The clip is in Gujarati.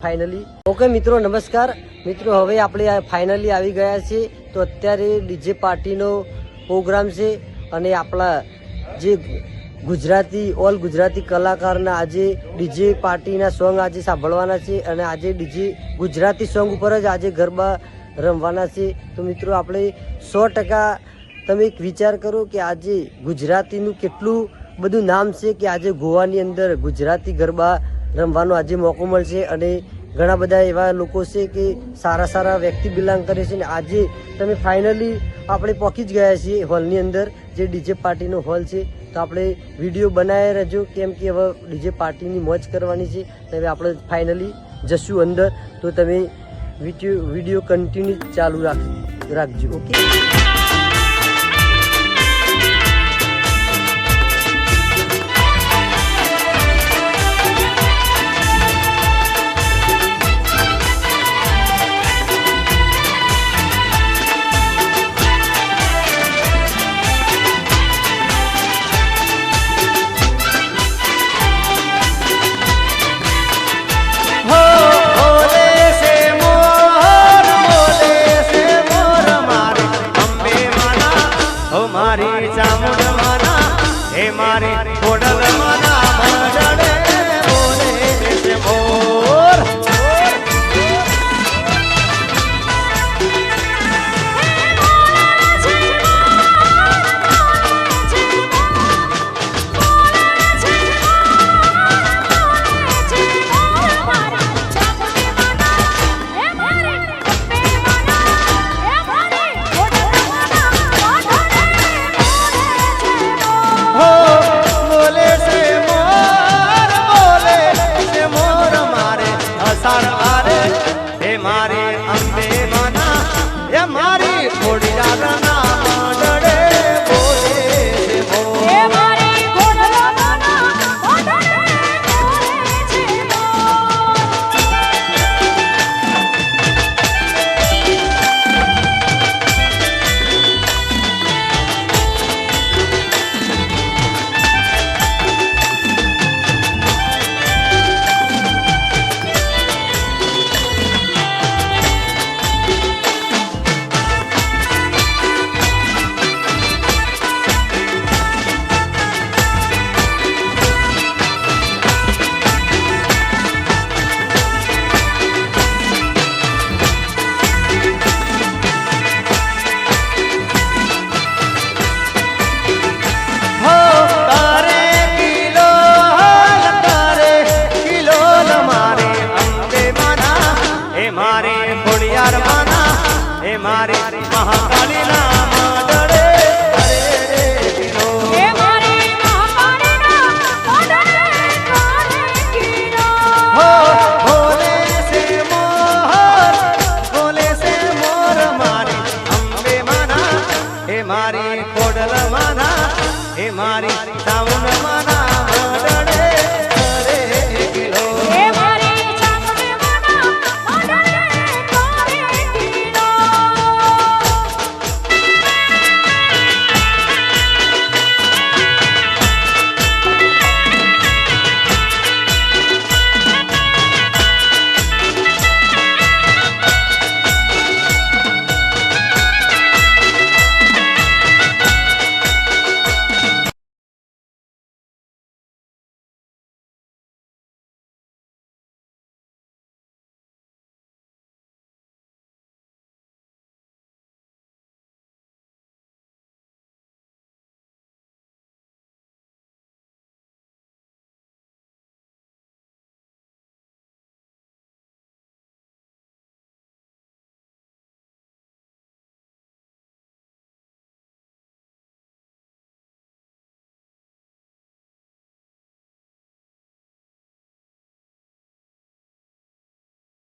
ફાઇનલી ઓકે મિત્રો, નમસ્કાર મિત્રો. હવે આપણે ફાઇનલી આવી ગયા છીએ. તો અત્યારે ડીજે પાર્ટીનો પ્રોગ્રામ છે અને આપણા જે ગુજરાતી ઓલ ગુજરાતી કલાકારના આજે ડીજે પાર્ટીના સોંગ આજે સાંભળવાના છે અને આજે ડીજે ગુજરાતી સોંગ ઉપર જ આજે ગરબા રમવાના છે. તો મિત્રો આપણે 100% તમે એક વિચાર કરો કે આજે ગુજરાતીનું કેટલું બધું નામ છે કે આજે ગોવાની અંદર ગુજરાતી ગરબા રમવાનો આજે મોકો મળશે અને ઘણા બધા એવા લોકો છે કે સારા વ્યક્તિ બિલોંગ કરે છે. ને આજે તમે ફાઇનલી આપણે પહોંચી જ ગયા છીએ હોલની અંદર, જે ડીજે પાર્ટીનો હોલ છે. તો આપણે વિડીયો બનાવી રહેજો, કેમ કે હવે ડીજે પાર્ટીની મોજ કરવાની છે. હવે આપણે ફાઇનલી જશું અંદર, તો તમે વિડીયો કન્ટિન્યુ ચાલુ રાખજો. ઓકે. મારી ચામુંડ માના હે મારી ખોડલ માના મંડળે બોલે છે મોર. મારી અંબે માના એ મારી ખોડિયારના મંડળે બોલે છે મોર. હે મારી ખોડિયારના મંડળે બોલે છે મારી ખોડિયાર માના હે મારી મહાકાળીના